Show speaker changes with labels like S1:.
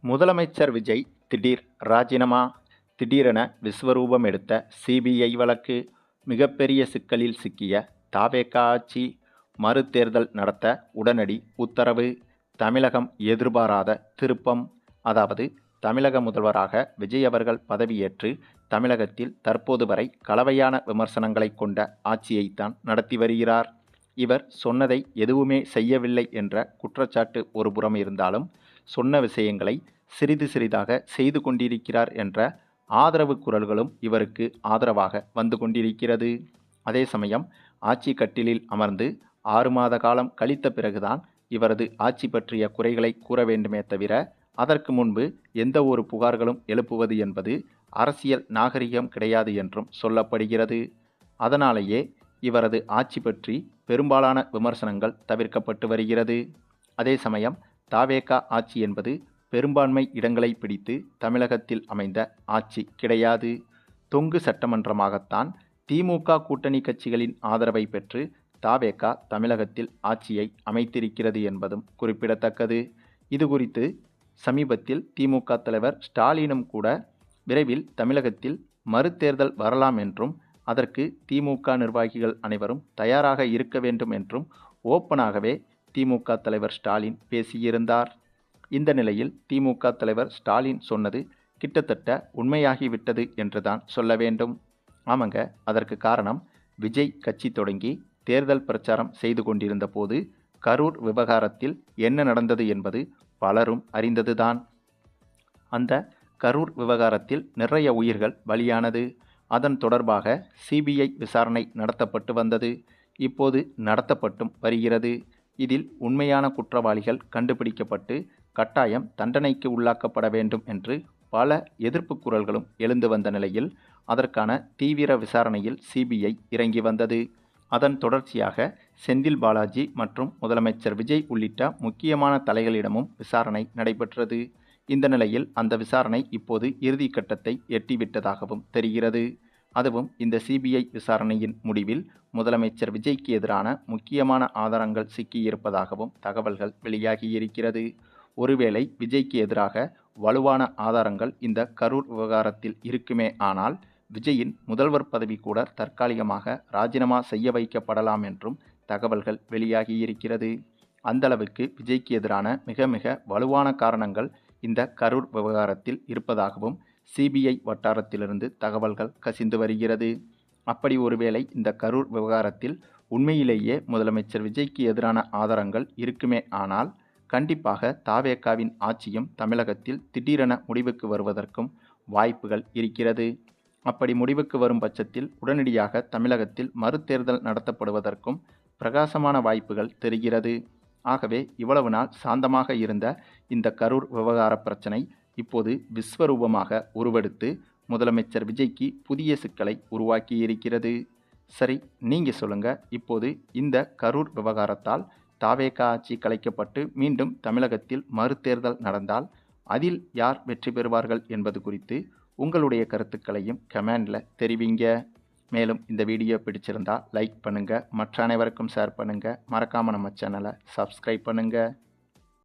S1: முதலமைச்சர் விஜய் திடீர் ராஜினாமா. திடீரென விஸ்வரூபம் எடுத்த சிபிஐ வழக்கு. மிகப்பெரிய சிக்கலில் சிக்கிய தவேக ஆட்சி. மறுதேர்தல் நடத்த உடனடி உத்தரவு. தமிழகம் எதிர்பாராத திருப்பம். அதாவது தமிழக முதல்வராக விஜய் அவர்கள் பதவியேற்று தமிழகத்தில் தற்போது வரை கலவையான விமர்சனங்களை கொண்ட ஆட்சியைத்தான் நடத்தி வருகிறார். இவர் சொன்னதை எதுவுமே செய்யவில்லை என்ற குற்றச்சாட்டு ஒருபுறம் இருந்தாலும், சொன்ன விஷயங்களை சிறிது சிறிதாக செய்து கொண்டிருக்கிறார் என்ற ஆதரவு குரல்களும் இவருக்கு ஆதரவாக வந்து கொண்டிருக்கிறது. அதே சமயம் ஆட்சி கட்டிலில் அமர்ந்து 6 மாத காலம் கழித்த பிறகுதான் இவரது ஆட்சி பற்றிய குறைகளை கூற வேண்டுமே தவிர, அதற்கு முன்பு எந்த ஒரு புகார்களும் எழுப்புவது என்பது அரசியல் நாகரிகம் கிடையாது என்றும் சொல்லப்படுகிறது. அதனாலேயே இவரது ஆட்சி பற்றி பெரும்பாலான விமர்சனங்கள் தவிர்க்கப்பட்டு வருகிறது. அதே சமயம் தவேக ஆட்சி என்பது பெரும்பான்மை இடங்களை பிடித்து தமிழகத்தில் அமைந்த ஆட்சி கிடையாது. தொங்கு சட்டமன்றமாகத்தான் திமுக கூட்டணி கட்சிகளின் ஆதரவை பெற்று தவேக தமிழகத்தில் ஆட்சியை அமைத்திருக்கிறது என்பதும் குறிப்பிடத்தக்கது. இது குறித்து சமீபத்தில் திமுக தலைவர் ஸ்டாலினும் கூட விரைவில் தமிழகத்தில் மறுதேர்தல் வரலாம் என்றும், அதற்கு திமுக நிர்வாகிகள் அனைவரும் தயாராக இருக்க வேண்டும் என்றும் ஓப்பனாகவே திமுக தலைவர் ஸ்டாலின் பேசியிருந்தார். இந்த நிலையில் திமுக தலைவர் ஸ்டாலின் சொன்னது கிட்டத்தட்ட உண்மையாகிவிட்டது என்றுதான் சொல்ல வேண்டும். ஆமாங்க, அதற்கு காரணம் விஜய் கட்சி தொடங்கி தேர்தல் பிரச்சாரம் செய்து கொண்டிருந்த போது கரூர் விவகாரத்தில் என்ன நடந்தது என்பது பலரும் அறிந்ததுதான். அந்த கரூர் விவகாரத்தில் நிறைய உயிர்கள் பலியானது. அதன் தொடர்பாக சிபிஐ விசாரணை நடத்தப்பட்டு வந்தது. இப்போது நடத்தப்பட்டும் வருகிறது. இதில் உண்மையான குற்றவாளிகள் கண்டுபிடிக்கப்பட்டு கட்டாயம் தண்டனைக்கு உள்ளாக்கப்பட வேண்டும் என்று பல எதிர்ப்பு குரல்களும் எழுந்து வந்த நிலையில் அதற்கான தீவிர விசாரணையில் சிபிஐ இறங்கி வந்தது. அதன் தொடர்ச்சியாக செந்தில் பாலாஜி மற்றும் முதலமைச்சர் விஜய் உள்ளிட்ட முக்கியமான தலைகளிடமும் விசாரணை நடைபெற்றது. இந்த நிலையில் அந்த விசாரணை இப்போது இறுதி கட்டத்தை எட்டிவிட்டதாகவும் தெரிகிறது. அதுவும் இந்த சிபிஐ விசாரணையின் முடிவில் முதலமைச்சர் விஜய்க்கு எதிரான முக்கியமான ஆதாரங்கள் சிக்கியிருப்பதாகவும் தகவல்கள் வெளியாகியிருக்கிறது. ஒருவேளை விஜய்க்கு எதிராக வலுவான ஆதாரங்கள் இந்த கரூர் விவகாரத்தில் இருக்குமே ஆனால், விஜயின் முதல்வர் பதவி கூட தற்காலிகமாக ராஜினாமா செய்ய வைக்கப்படலாம் என்றும் தகவல்கள் வெளியாகியிருக்கிறது. அந்தளவுக்கு விஜய்க்கு எதிரான மிக மிக வலுவான காரணங்கள் இந்த கரூர் விவகாரத்தில் இருப்பதாகவும் சிபிஐ வட்டாரத்திலிருந்து தகவல்கள் கசிந்து வருகிறது. அப்படி ஒருவேளை இந்த கரூர் விவகாரத்தில் உண்மையிலேயே முதலமைச்சர் விஜய்க்கு எதிரான ஆதாரங்கள் இருக்குமே ஆனால், கண்டிப்பாக தவேகவின் ஆட்சியும் தமிழகத்தில் திடீரென முடிவுக்கு வருவதற்கும் வாய்ப்புகள் இருக்கிறது. அப்படி முடிவுக்கு வரும் பட்சத்தில் உடனடியாக தமிழகத்தில் மறுதேர்தல் நடத்தப்படுவதற்கும் பிரகாசமான வாய்ப்புகள் தெரிகிறது. ஆகவே இவ்வளவு நாள் சாந்தமாக இருந்த இந்த கரூர் விவகார பிரச்சனை இப்போது விஸ்வரூபமாக உருவெடுத்து முதலமைச்சர் விஜய்க்கு புதிய சிக்கலை உருவாக்கியிருக்கிறது. சரி, நீங்கள் சொல்லுங்க, இப்போது இந்த கரூர் விவகாரத்தால் தவேக ஆட்சி கலைக்கப்பட்டு மீண்டும் தமிழகத்தில் மறுதேர்தல் நடந்தால் அதில் யார் வெற்றி பெறுவார்கள் என்பது குறித்து உங்களுடைய கருத்துக்களையும் கமெண்டில் தெரிவிங்க. மேலும் இந்த வீடியோ பிடிச்சிருந்தால் லைக் பண்ணுங்கள், மற்ற அனைவருக்கும் ஷேர் பண்ணுங்கள், மறக்காமல் நம்ம சேனலை சப்ஸ்கிரைப் பண்ணுங்கள்.